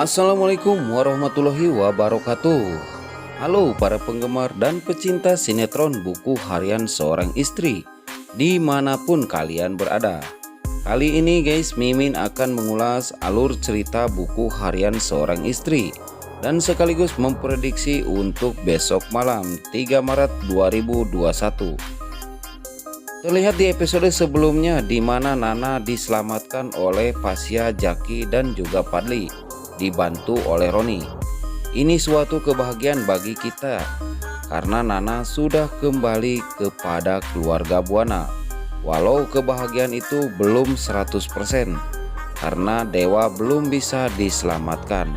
Assalamualaikum warahmatullahi wabarakatuh. Halo para penggemar dan pecinta sinetron Buku Harian Seorang Istri dimanapun kalian berada. Kali ini guys, Mimin akan mengulas alur cerita Buku Harian Seorang Istri dan sekaligus memprediksi untuk besok malam 3 Maret 2021. Terlihat di episode sebelumnya di mana Nana diselamatkan oleh Pasya, Jaki dan juga Fadli, dibantu oleh Roni. Ini suatu kebahagiaan bagi kita karena Nana sudah kembali kepada keluarga Buana. Walau kebahagiaan itu belum 100% karena Dewa belum bisa diselamatkan.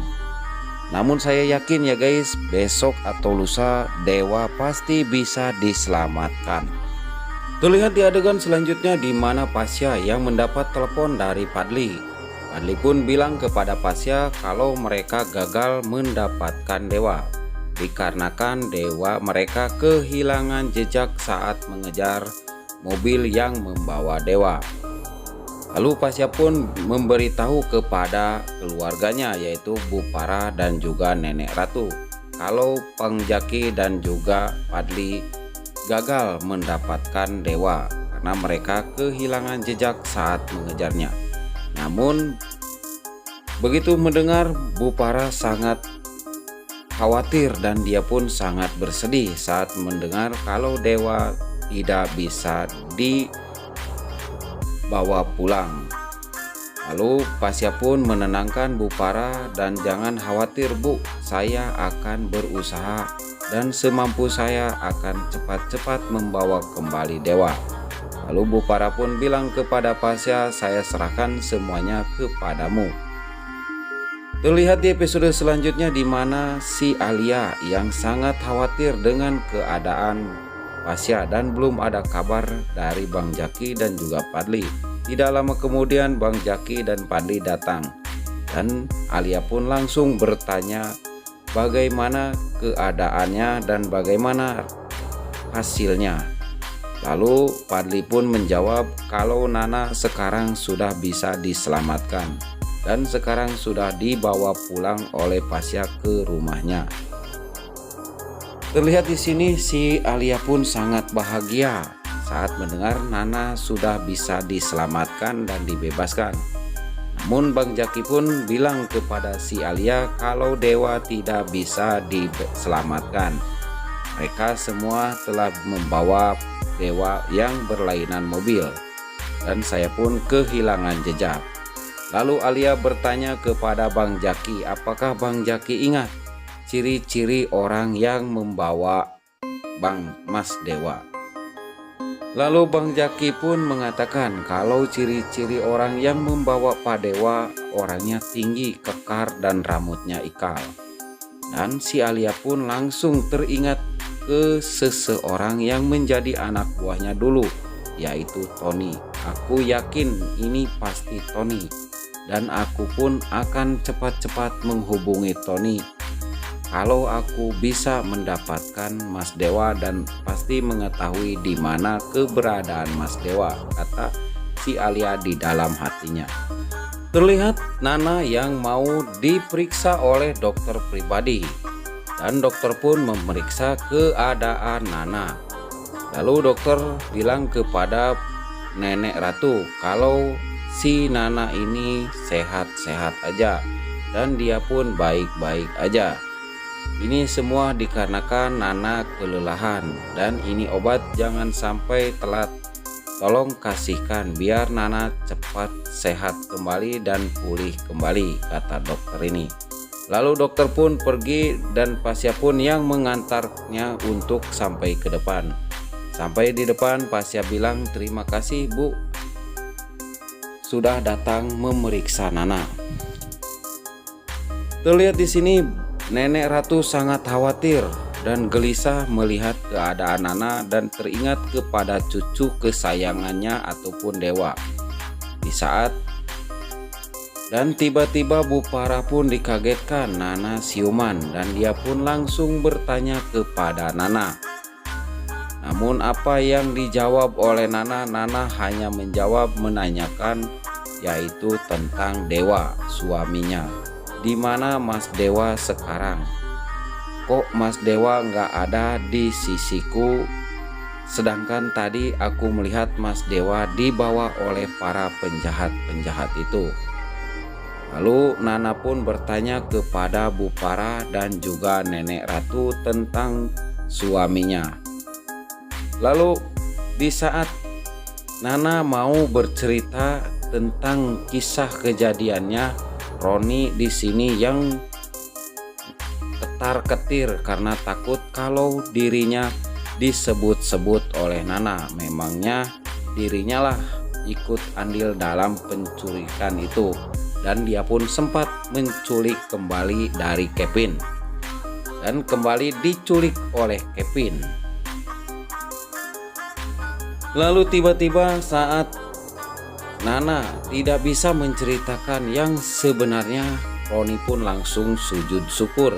Namun saya yakin ya guys, besok atau lusa Dewa pasti bisa diselamatkan. Terlihat di adegan selanjutnya di mana Pasya yang mendapat telepon dari Fadli. Fadli pun bilang kepada Pasya kalau mereka gagal mendapatkan Dewa dikarenakan Dewa mereka kehilangan jejak saat mengejar mobil yang membawa Dewa. Lalu Pasya pun memberitahu kepada keluarganya yaitu Bu Farah dan juga Nenek Ratu kalau Bang Jaki dan juga Fadli gagal mendapatkan Dewa karena mereka kehilangan jejak saat mengejarnya. Namun begitu mendengar, Bu Farah sangat khawatir dan dia pun sangat bersedih saat mendengar kalau Dewa tidak bisa dibawa pulang. Lalu Pasya pun menenangkan Bu Farah dan jangan khawatir Bu, saya akan berusaha dan semampu saya akan cepat-cepat membawa kembali Dewa. Lalu Bu Farah pun bilang kepada Pasya, saya serahkan semuanya kepadamu. Terlihat di episode selanjutnya di mana si Alia yang sangat khawatir dengan keadaan Pasya dan belum ada kabar dari Bang Jaki dan juga Fadli. Tidak lama kemudian Bang Jaki dan Fadli datang dan Alia pun langsung bertanya bagaimana keadaannya dan bagaimana hasilnya. Lalu Fadli pun menjawab kalau Nana sekarang sudah bisa diselamatkan dan sekarang sudah dibawa pulang oleh Pasya ke rumahnya. Terlihat di sini si Alia pun sangat bahagia saat mendengar Nana sudah bisa diselamatkan dan dibebaskan. Namun Bang Jaki pun bilang kepada si Alia kalau Dewa tidak bisa diselamatkan. Mereka semua telah membawa Dewa yang berlainan mobil dan saya pun kehilangan jejak. Lalu Alia bertanya kepada Bang Jaki, apakah Bang Jaki ingat ciri-ciri orang yang membawa Bang Mas Dewa? Lalu Bang Jaki pun mengatakan kalau ciri-ciri orang yang membawa Pak Dewa orangnya tinggi, kekar dan rambutnya ikal. Dan si Alia pun langsung teringat ke seseorang yang menjadi anak buahnya dulu, yaitu Tony. Aku yakin ini pasti Tony dan aku pun akan cepat-cepat menghubungi Tony kalau aku bisa mendapatkan Mas Dewa dan pasti mengetahui di mana keberadaan Mas Dewa, kata si Alia di dalam hatinya. Terlihat Nana yang mau diperiksa oleh dokter pribadi dan dokter pun memeriksa keadaan Nana. Lalu dokter bilang kepada Nenek Ratu kalau si Nana ini sehat-sehat aja dan dia pun baik-baik aja. Ini semua dikarenakan Nana kelelahan dan ini obat jangan sampai telat. Tolong kasihkan biar Nana cepat sehat kembali dan pulih kembali, kata dokter ini. Lalu dokter pun pergi dan Pasya pun yang mengantarnya untuk sampai ke depan. Sampai di depan Pasya bilang terima kasih Bu sudah datang memeriksa Nana. Terlihat di sini Nenek Ratu sangat khawatir dan gelisah melihat keadaan Nana dan teringat kepada cucu kesayangannya ataupun Dewa. Di saat dan tiba-tiba Bu Farah pun dikagetkan Nana siuman dan dia pun langsung bertanya kepada Nana. Namun apa yang dijawab oleh Nana, Nana hanya menjawab menanyakan yaitu tentang Dewa suaminya. di mana Mas Dewa sekarang? Kok Mas Dewa nggak ada di sisiku? Sedangkan tadi aku melihat Mas Dewa dibawa oleh para penjahat-penjahat itu." Lalu Nana pun bertanya kepada Bu Para dan juga Nenek Ratu tentang suaminya. Lalu di saat Nana mau bercerita tentang kisah kejadiannya, Roni di sini yang ketar-ketir karena takut kalau dirinya disebut-sebut oleh Nana. Memangnya dirinya lah ikut andil dalam penculikan itu, dan dia pun sempat menculik kembali dari Kevin dan kembali diculik oleh Kevin. Lalu tiba-tiba saat Nana tidak bisa menceritakan yang sebenarnya, Roni pun langsung sujud syukur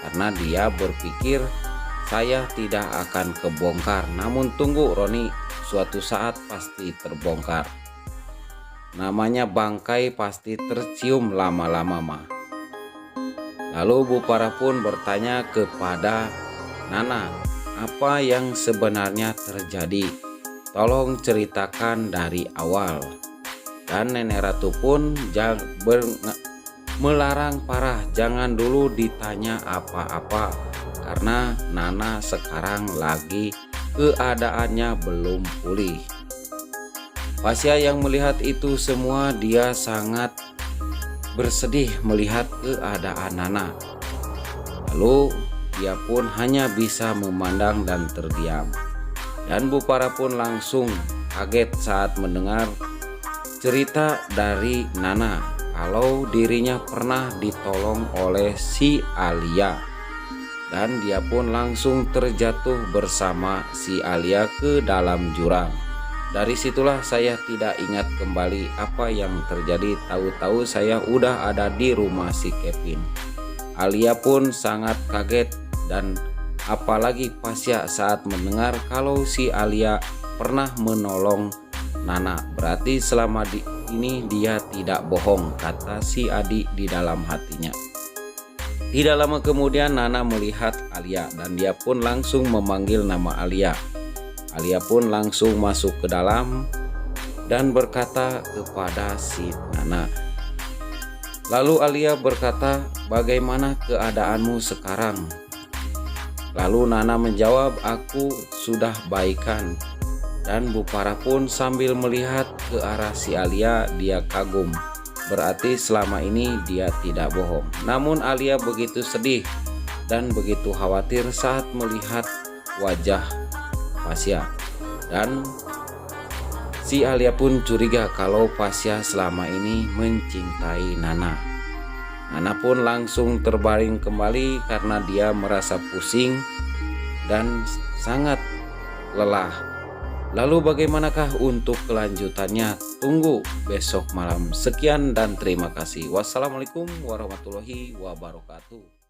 karena dia berpikir saya tidak akan kebongkar. Namun tunggu Roni, suatu saat pasti terbongkar. Namanya bangkai pasti tercium lama-lama mah. Lalu Bu Para pun bertanya kepada Nana, apa yang sebenarnya terjadi? Tolong ceritakan dari awal. Dan Nenek Ratu pun melarang Parah jangan dulu ditanya apa-apa karena Nana sekarang lagi keadaannya belum pulih. Pasya yang melihat itu semua, dia sangat bersedih melihat keadaan Nana. Lalu dia pun hanya bisa memandang dan terdiam. Dan Bu Para pun langsung kaget saat mendengar cerita dari Nana kalau dirinya pernah ditolong oleh si Alia. Dan dia pun langsung terjatuh bersama si Alia ke dalam jurang. Dari situlah saya tidak ingat kembali apa yang terjadi. Tahu-tahu saya udah ada di rumah si Kevin. Alia pun sangat kaget dan apalagi Pasya saat mendengar kalau si Alia pernah menolong Nana. Berarti selama ini dia tidak bohong, kata si adik di dalam hatinya. Tidak lama kemudian Nana melihat Alia dan dia pun langsung memanggil nama Alia. Alia pun langsung masuk ke dalam dan berkata kepada si Nana. Lalu Alia berkata, "Bagaimana keadaanmu sekarang?" Lalu Nana menjawab, "Aku sudah baikan." Dan Bu Para pun sambil melihat ke arah si Alia, dia kagum. Berarti selama ini dia tidak bohong. Namun Alia begitu sedih dan begitu khawatir saat melihat wajah Pasya. Dan si Alia pun curiga kalau Pasya selama ini mencintai Nana. Nana pun langsung terbaring kembali karena dia merasa pusing dan sangat lelah. Lalu bagaimanakah untuk kelanjutannya? Tunggu besok malam. Sekian dan terima kasih. Wassalamualaikum warahmatullahi wabarakatuh.